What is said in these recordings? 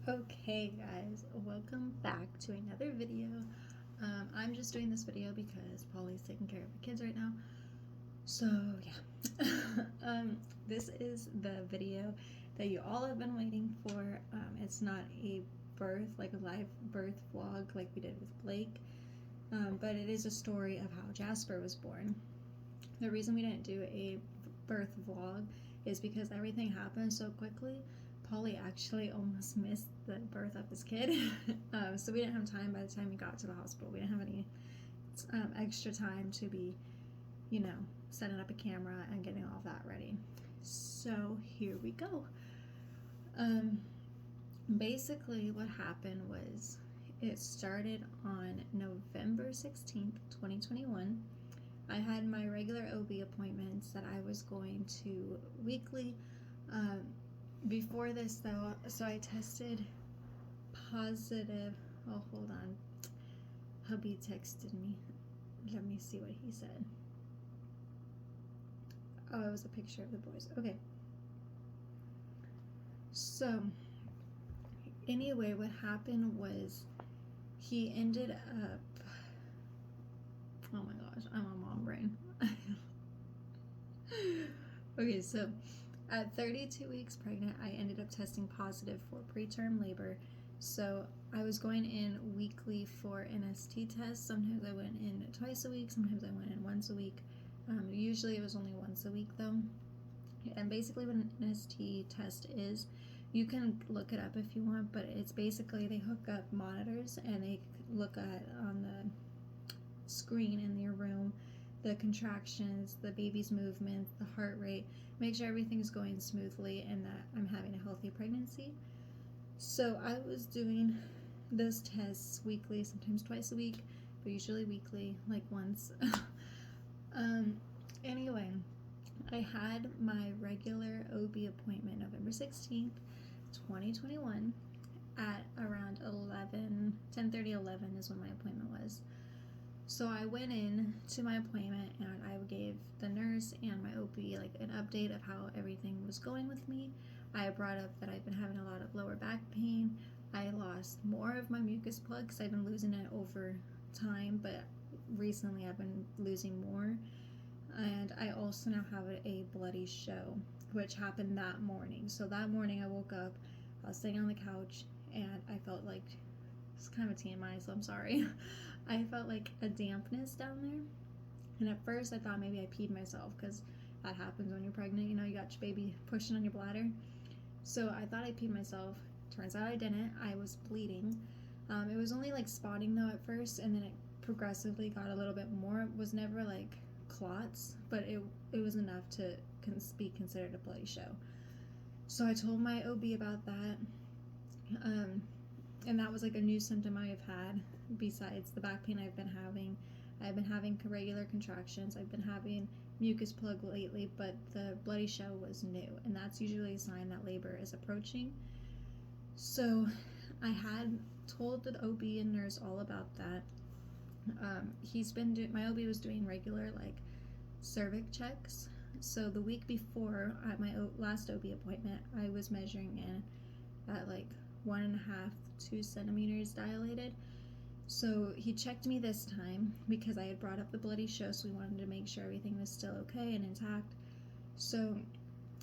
Okay guys, welcome back to another video. I'm just doing this video because Polly's taking care of the kids right now. So yeah, this is the video that you all have been waiting for. It's not a birth, like a live birth vlog like we did with Blake, but it is a story of how Jasper was born. The reason we didn't do a birth vlog is because everything happened so quickly. Polly actually almost missed the birth of his kid. So we didn't have time by the time we got to the hospital. We didn't have any extra time to be, setting up a camera and getting all that ready. So here we go. Basically what happened was it started on November 16th, 2021. I had my regular OB appointments that I was going to weekly. Before this though, so I tested positive. Oh, hold on. Hubby texted me. Let me see what he said. Oh, it was a picture of the boys. Okay. So, anyway, what happened was he ended up. Oh my gosh, I'm a mom brain. Okay, so at 32 weeks pregnant, I ended up testing positive for preterm labor. So I was going in weekly for an ST test. Sometimes I went in twice a week, sometimes I went in once a week. Usually it was only once a week though. And basically what an ST test is, you can look it up if you want, but it's basically they hook up monitors and they look at on the screen in your room the contractions, the baby's movement, the heart rate, make sure everything's going smoothly and that I'm having a healthy pregnancy. So I was doing those tests weekly, sometimes twice a week, but usually weekly, like once. Anyway, I had my regular OB appointment November 16th, 2021 at around 10:30, 11 is when my appointment was. So I went in to my appointment and I gave the nurse and my OB like an update of how everything was going with me. I brought up that I've been having a lot of lower back pain. I lost more of my mucus plug because I've been losing it over time, but recently I've been losing more. And I also now have a bloody show, which happened that morning. So that morning I woke up, I was sitting on the couch, and I felt like, it's kind of a TMI, so I'm sorry. I felt like a dampness down there. And at first I thought maybe I peed myself because that happens when you're pregnant. You got your baby pushing on your bladder. So I thought I peed myself. Turns out I didn't. I was bleeding. It was only like spotting though at first, and then it progressively got a little bit more. It was never like clots, but it was enough to be considered a bloody show. So I told my OB about that. And that was like a new symptom I have had besides the back pain I've been having. I've been having regular contractions. I've been having mucus plug lately, but the bloody show was new, and that's usually a sign that labor is approaching. So I had told the OB and nurse all about that. My OB was doing regular like cervix checks. So the week before at my last OB appointment, I was measuring in at like 1.5 to 2 centimeters dilated. So he checked me this time because I had brought up the bloody show, so we wanted to make sure everything was still okay and intact. So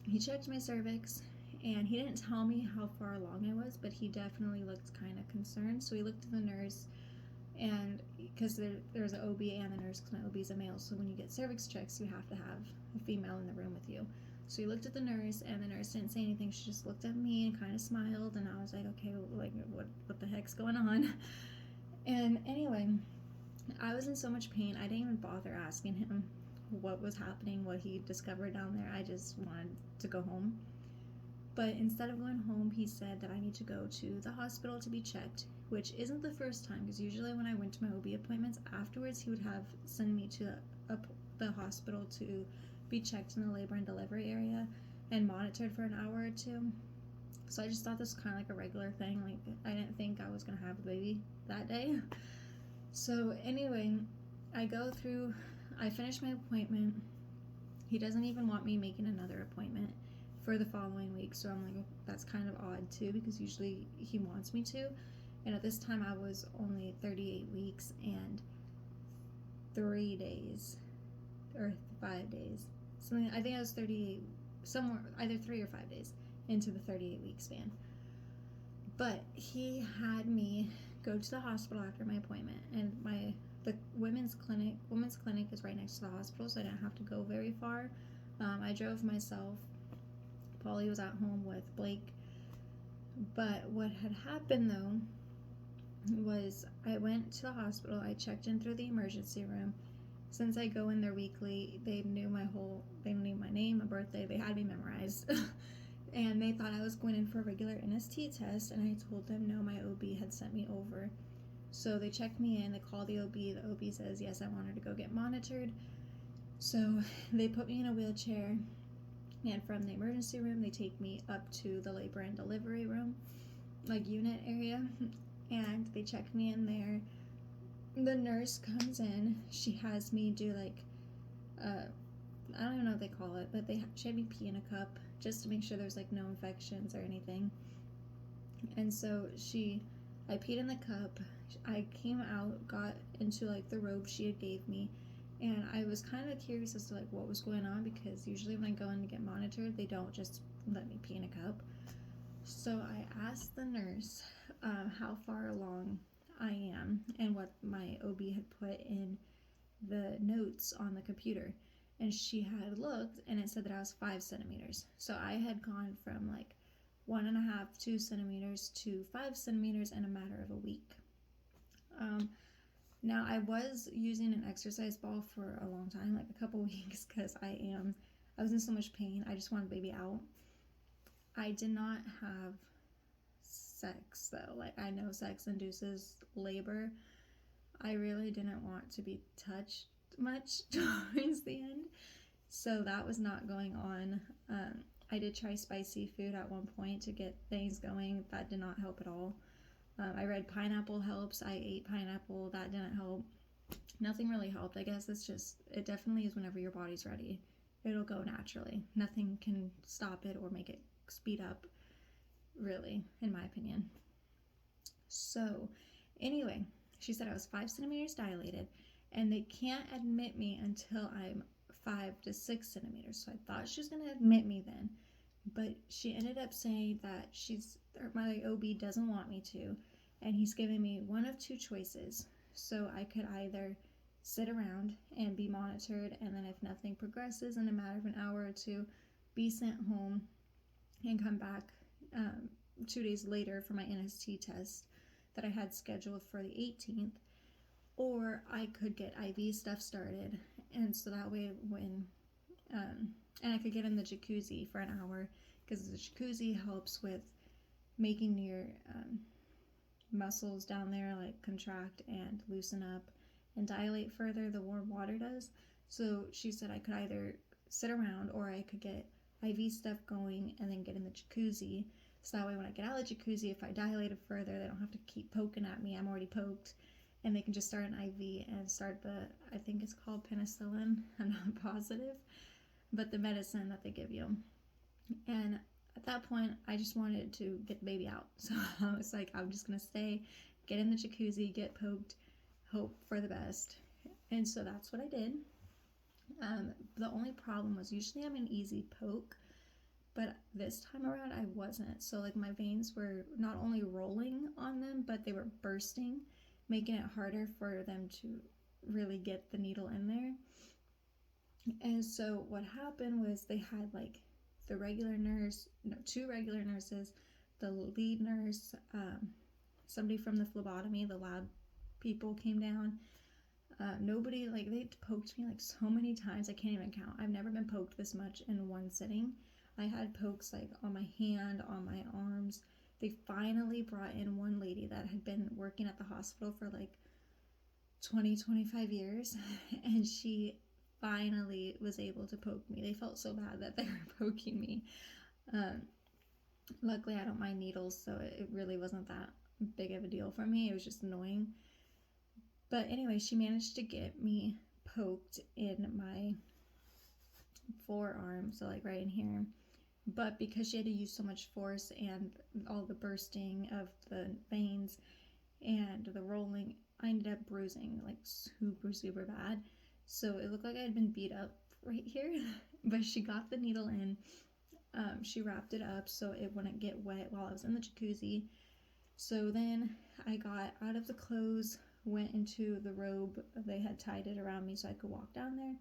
he checked my cervix, and he didn't tell me how far along I was, but he definitely looked kind of concerned. So he looked at the nurse, and because there's an OB and a nurse, because my OB is a male, so when you get cervix checks, you have to have a female in the room with you. So he looked at the nurse, and the nurse didn't say anything. She just looked at me and kind of smiled, and I was like, okay, like what the heck's going on? And anyway, I was in so much pain, I didn't even bother asking him what was happening, what he discovered down there. I just wanted to go home. But instead of going home, he said that I need to go to the hospital to be checked, which isn't the first time, because usually when I went to my OB appointments, afterwards he would send me to the hospital to be checked in the labor and delivery area and monitored for an hour or two. So I just thought this was kind of like a regular thing. Like, I didn't think I was going to have a baby that day. So anyway, I finish my appointment. He doesn't even want me making another appointment for the following week. So I'm like, that's kind of odd too, because usually he wants me to. And at this time, I was only 38 weeks and 3 days or 5 days. Something, I think I was 38, somewhere, either 3 or 5 days into the 38-week span. But he had me go to the hospital after my appointment, and the women's clinic is right next to the hospital, so I didn't have to go very far. I drove myself. Polly was at home with Blake. But what had happened though was I went to the hospital. I checked in through the emergency room. Since I go in there weekly, they knew my name, my birthday. They had me memorized. And they thought I was going in for a regular NST test, and I told them no, my OB had sent me over. So they checked me in, they called the OB. The OB says, yes, I want her to go get monitored. So they put me in a wheelchair, and from the emergency room, they take me up to the labor and delivery room, like unit area, and they check me in there. The nurse comes in, she has me do like, I don't even know what they call it, but she had me pee in a cup just to make sure there's like no infections or anything. And so I peed in the cup. I came out, got into like the robe she had gave me, and I was kind of curious as to like what was going on, because usually when I go in to get monitored, they don't just let me pee in a cup. So I asked the nurse how far along I am and what my OB had put in the notes on the computer. And she had looked, and it said that I was 5 centimeters. So I had gone from like 1.5, 2 centimeters to 5 centimeters in a matter of a week. Now I was using an exercise ball for a long time, like a couple weeks, because I was in so much pain. I just wanted baby out. I did not have sex though. Like, I know sex induces labor. I really didn't want to be touched much towards the end, so that was not going on. I did try spicy food at one point to get things going. That did not help at all. I read pineapple helps. I ate pineapple. That didn't help. Nothing really helped. I guess it definitely is whenever your body's ready. It'll go naturally. Nothing can stop it or make it speed up, really, in my opinion. So anyway, she said I was 5 centimeters dilated, and they can't admit me until I'm 5 to 6 centimeters. So I thought she was going to admit me then, but she ended up saying that my OB doesn't want me to, and he's giving me one of two choices. So I could either sit around and be monitored, and then if nothing progresses in a matter of an hour or two, be sent home and come back 2 days later for my NST test that I had scheduled for the 18th, or I could get IV stuff started, and so that way and I could get in the jacuzzi for an hour, because the jacuzzi helps with making your muscles down there like contract and loosen up and dilate further. The warm water does. So she said I could either sit around, or I could get IV stuff going and then get in the jacuzzi. So that way when I get out of the jacuzzi, if I dilated further, they don't have to keep poking at me. I'm already poked. And they can just start an IV and start I think it's called penicillin. I'm not positive. But the medicine that they give you. And at that point, I just wanted to get the baby out. So I was like, I'm just going to stay, get in the jacuzzi, get poked, hope for the best. And so that's what I did. The only problem was usually I'm an easy poke, but this time around I wasn't. So like my veins were not only rolling on them, but they were bursting, making it harder for them to really get the needle in there. And so what happened was they had like two regular nurses, the lead nurse, somebody from the phlebotomy, the lab people came down. Nobody, like, they poked me like so many times I can't even count. I've never been poked this much in one sitting. I had pokes like on my hand, on my arms. They finally brought in one lady that had been working at the hospital for like 25 years, and she finally was able to poke me. They felt so bad that they were poking me. Luckily I don't mind needles, so it really wasn't that big of a deal for me. It was just annoying. But anyway, she managed to get me poked in my forearm, so like right in here. but because she had to use so much force and all the bursting of the veins and the rolling, I ended up bruising like super, super bad. So it looked like I had been beat up right here. But she got the needle in. She wrapped it up so it wouldn't get wet while I was in the jacuzzi. So then I got out of the clothes, went into the robe. They had tied it around me so I could walk down there.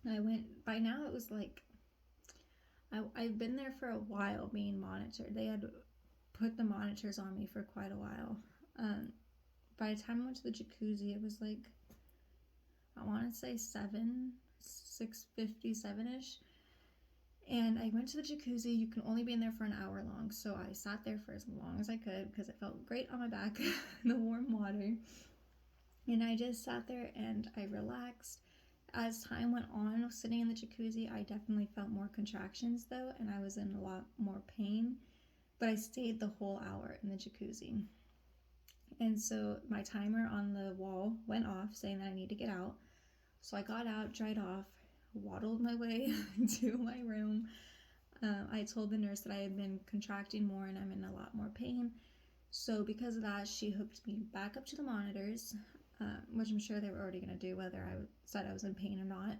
And I went, by now it was like, I've been there for a while being monitored. They had put the monitors on me for quite a while. By the time I went to the jacuzzi, it was like, I want to say 6:57-ish. And I went to the jacuzzi. You can only be in there for an hour long. So I sat there for as long as I could because it felt great on my back in the warm water. And I just sat there and I relaxed. As time went on, sitting in the jacuzzi, I definitely felt more contractions though, and I was in a lot more pain. But I stayed the whole hour in the jacuzzi. And so my timer on the wall went off saying that I need to get out. So I got out, dried off, waddled my way to my room. I told the nurse that I had been contracting more and I'm in a lot more pain. So because of that, she hooked me back up to the monitors, which I'm sure they were already going to do whether I said I was in pain or not.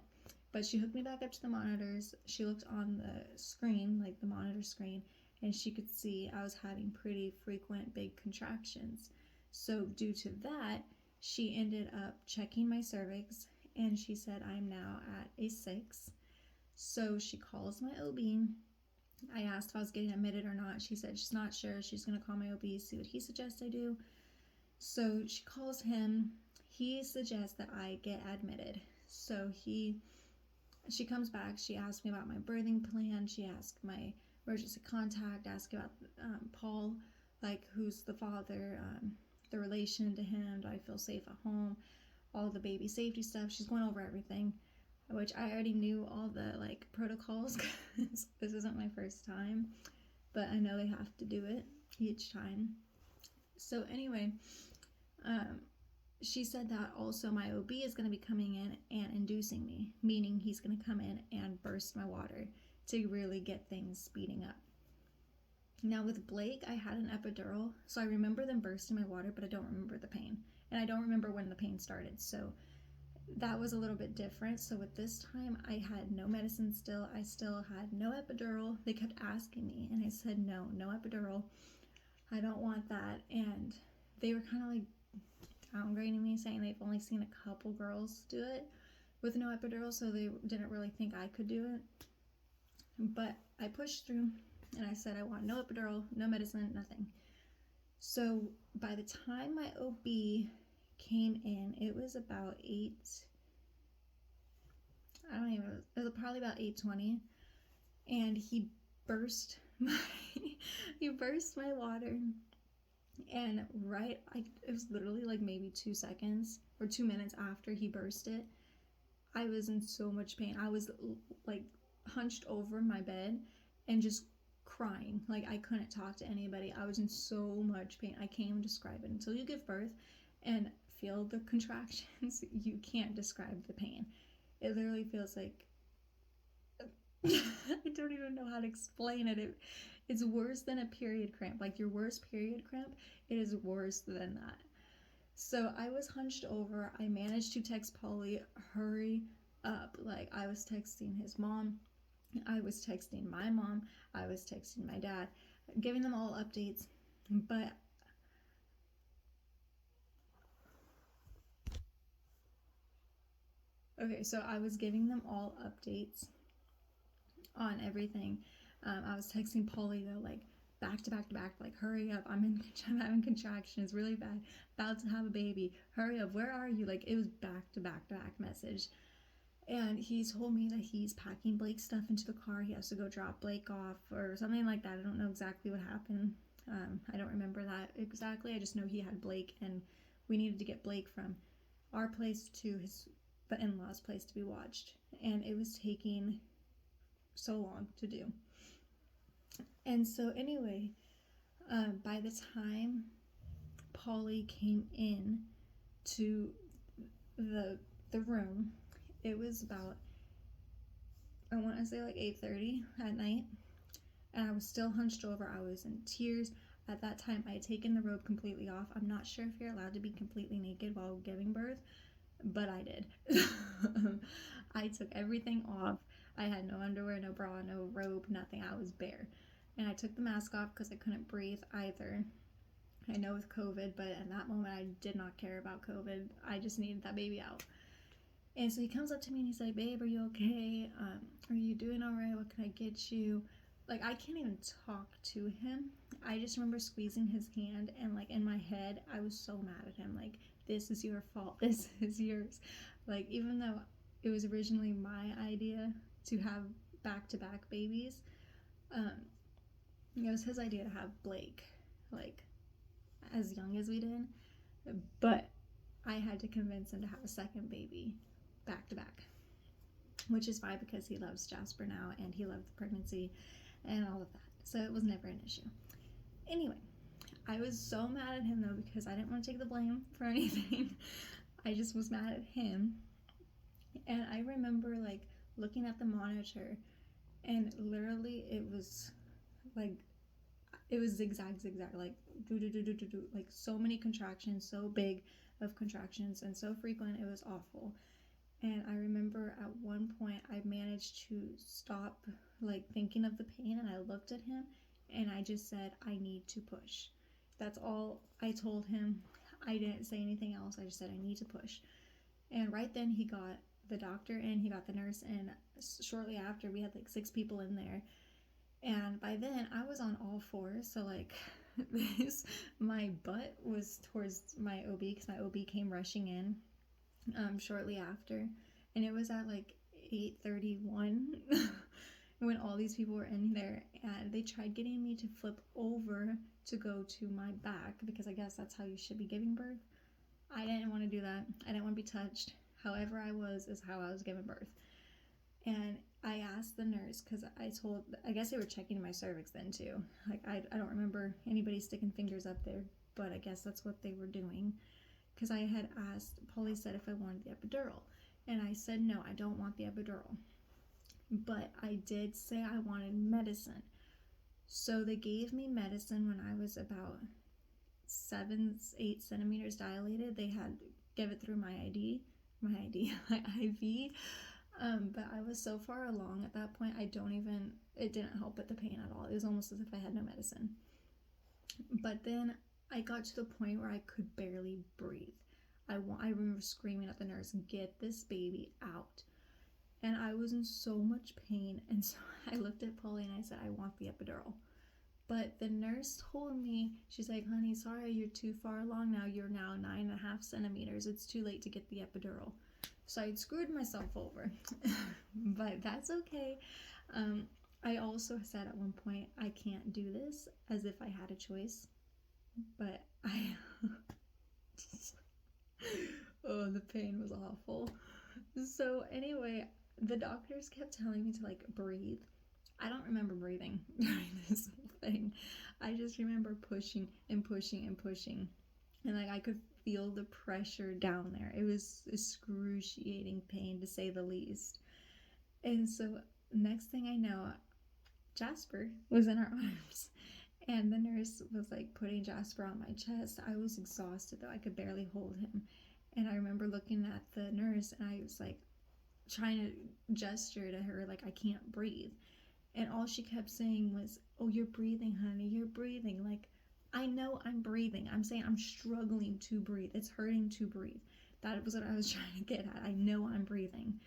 But she hooked me back up to the monitors. She looked on the screen, like the monitor screen, and she could see I was having pretty frequent big contractions. So due to that, she ended up checking my cervix and she said I'm now at a 6. So she calls my OB. I asked if I was getting admitted or not. She said she's not sure. She's going to call my OB, see what he suggests I do. So she calls him. He suggests that I get admitted. So she comes back. She asks me about my birthing plan. She asked my emergency contact, asked about Paul, like who's the father, the relation to him. Do I feel safe at home? All the baby safety stuff. She's going over everything, which I already knew all the like protocols because this isn't my first time, but I know they have to do it each time. So anyway, she said that also my OB is going to be coming in and inducing me, meaning he's going to come in and burst my water to really get things speeding up. Now with Blake, I had an epidural, so I remember them bursting my water, but I don't remember the pain. And I don't remember when the pain started, so that was a little bit different. So with this time, I had no medicine still. I still had no epidural. They kept asking me, and I said, no epidural. I don't want that. And they were kind of like downgrading me, saying they've only seen a couple girls do it with no epidural, so they didn't really think I could do it. But I pushed through, and I said I want no epidural, no medicine, nothing. So by the time my OB came in, it was about 8, it was probably about 8:20, and he burst my water, and it was literally like maybe 2 seconds or 2 minutes after he burst it, I was in so much pain. I was like hunched over my bed and just crying. Like I couldn't talk to anybody. I was in so much pain. I can't even describe it. Until you give birth and feel the contractions, you can't describe the pain. It literally feels like I don't even know how to explain it. It's worse than a period cramp. Like your worst period cramp, it is worse than that. So I was hunched over. I managed to text Polly, hurry up. Like I was texting his mom. I was texting my mom. I was texting my dad, giving them all updates. But okay, so I was giving them all updates on everything. I was texting Polly though, like back to back to back, like hurry up, I'm having contractions really bad, about to have a baby, hurry up, where are you? Like it was back to back to back message. And he told me that he's packing Blake's stuff into the car. He has to go drop Blake off or something like that. I don't know exactly what happened. I don't remember that exactly. I just know he had Blake and we needed to get Blake from our place to the in-laws' place to be watched. And it was taking so long to do. And so anyway, by the time Polly came in to the room, it was about, I want to say like 8:30 at night. and I was still hunched over. I was in tears. At that time, I had taken the robe completely off. I'm not sure if you're allowed to be completely naked while giving birth, but I did. I took everything off. I had no underwear, no bra, no robe, nothing. I was bare. And I took the mask off because I couldn't breathe either. I know with COVID, but at that moment I did not care about COVID. I just needed that baby out. And so he comes up to me and he's like, babe, are you okay? Are you doing all right? What can I get you? Like, I can't even talk to him. I just remember squeezing his hand, and like in my head, I was so mad at him. Like, this is your fault. This is yours. Like, even though it was originally my idea to have back-to-back babies, it was his idea to have Blake, like, as young as we did. But I had to convince him to have a second baby back to back, which is fine because he loves Jasper now and he loved the pregnancy and all of that. So it was never an issue. Anyway, I was so mad at him though because I didn't want to take the blame for anything. I just was mad at him. And I remember like looking at the monitor and literally it was zigzag, like do do do do do do, like so many contractions, so big of contractions and so frequent, it was awful. And I remember at one point I managed to stop like thinking of the pain and I looked at him and I just said, I need to push. That's all I told him. I didn't say anything else. I just said, I need to push. And right then he got the doctor in, he got the nurse in. Shortly after, we had like 6 people in there. And by then I was on all fours, so like my butt was towards my OB because my OB came rushing in shortly after, and it was at like 8:31 when all these people were in there, and they tried getting me to flip over to go to my back because I guess that's how you should be giving birth. I didn't want to do that. I didn't want to be touched. However I was is how I was giving birth. And I asked the nurse because I guess they were checking my cervix then too. Like I don't remember anybody sticking fingers up there, but I guess that's what they were doing. Because I had asked, Polly said if I wanted the epidural. And I said, no, I don't want the epidural. But I did say I wanted medicine. So they gave me medicine when I was about 7-8 centimeters dilated. They had give it through my IV. But I was so far along at that point, it didn't help with the pain at all. It was almost as if I had no medicine. But then I got to the point where I could barely breathe. I remember screaming at the nurse, get this baby out. And I was in so much pain. And so I looked at Polly and I said, I want the epidural. But the nurse told me, she's like, honey, sorry, you're too far along now. You're now 9.5 centimeters. It's too late to get the epidural. So I screwed myself over. But that's okay. I also said at one point, I can't do this, as if I had a choice. But oh, the pain was awful. So anyway, the doctors kept telling me to like breathe. I don't remember breathing during this whole thing. I just remember pushing and pushing and pushing. And like I could feel the pressure down there. It was excruciating pain to say the least. And so next thing I know, Jasper was in our arms. And the nurse was like putting Jasper on my chest. I was exhausted though. I could barely hold him. And I remember looking at the nurse and I was like trying to gesture to her like I can't breathe. And all she kept saying was, oh, you're breathing, honey. You're breathing. Like, I know I'm breathing. I'm saying I'm struggling to breathe. It's hurting to breathe. That was what I was trying to get at. I know I'm breathing.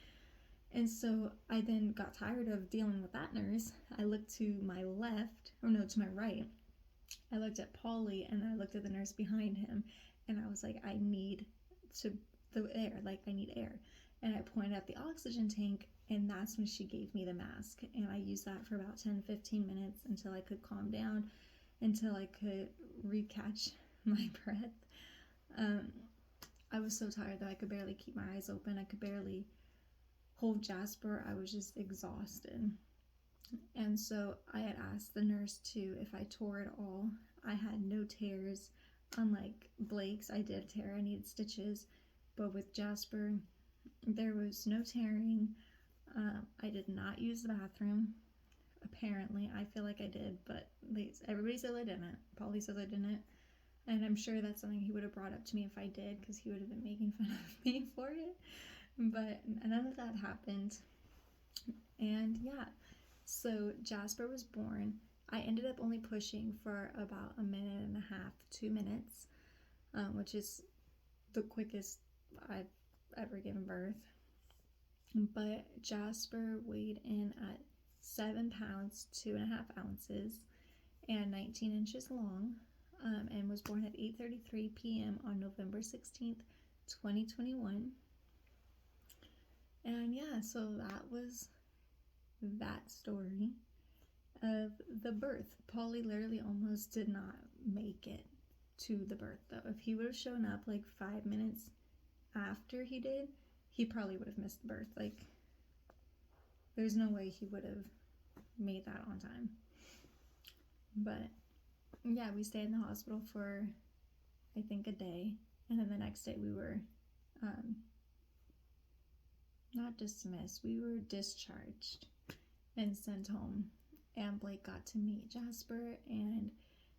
And so I then got tired of dealing with that nurse. I looked to my left, or no, to my right. I looked at Polly and I looked at the nurse behind him. And I was like, I need the air. Like, I need air. And I pointed at the oxygen tank, and that's when she gave me the mask. And I used that for about 10-15 minutes until I could calm down, until I could recatch my breath. I was so tired that I could barely keep my eyes open. I could barely hold Jasper. I was just exhausted. And so I had asked the nurse too if I tore at all. I had no tears. Unlike Blake's, I did tear. I needed stitches. But with Jasper, there was no tearing. I did not use the bathroom. Apparently, I feel like I did, but everybody says I didn't. Polly says I didn't. And I'm sure that's something he would have brought up to me if I did, because he would have been making fun of me for it. But none of that happened. And yeah, so Jasper was born. I ended up only pushing for about a minute and a half, 2 minutes, which is the quickest I've ever given birth. But Jasper weighed in at 7 pounds, 2.5 ounces, and 19 inches long, and was born at 8:33 p.m. on November 16th, 2021. And yeah, so that was that story of the birth. Polly literally almost did not make it to the birth, though. If he would have shown up like 5 minutes after he did, he probably would have missed the birth. Like, there's no way he would have made that on time. But yeah, we stayed in the hospital for I think a day, and then the next day we were not dismissed, we were discharged and sent home. And Blake got to meet Jasper, and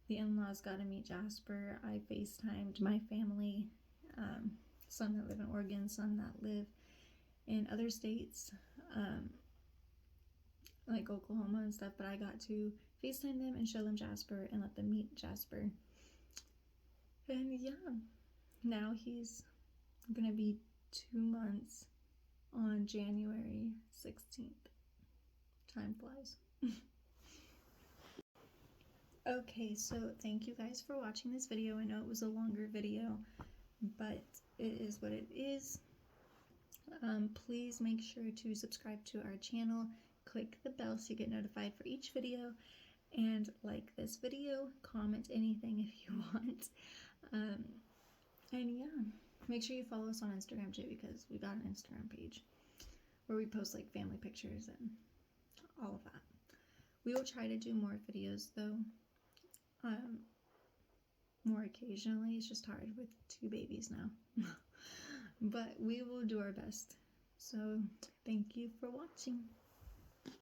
the in-laws got to meet Jasper. I FaceTimed my family, some that live in Oregon, some that live in other states, like Oklahoma and stuff, but I got to FaceTime them and show them Jasper and let them meet Jasper. And yeah, now he's gonna be 2 months on January 16th. Time flies. Okay, so thank you guys for watching this video. I know it was a longer video, but it is what it is. Please make sure to subscribe to our channel, click the bell so you get notified for each video, and like this video, comment anything if you want. And yeah, make sure you follow us on Instagram too, because we got an Instagram page where we post like family pictures and all of that. We will try to do more videos though, more occasionally. It's just hard with 2 babies now. But we will do our best. So thank you for watching.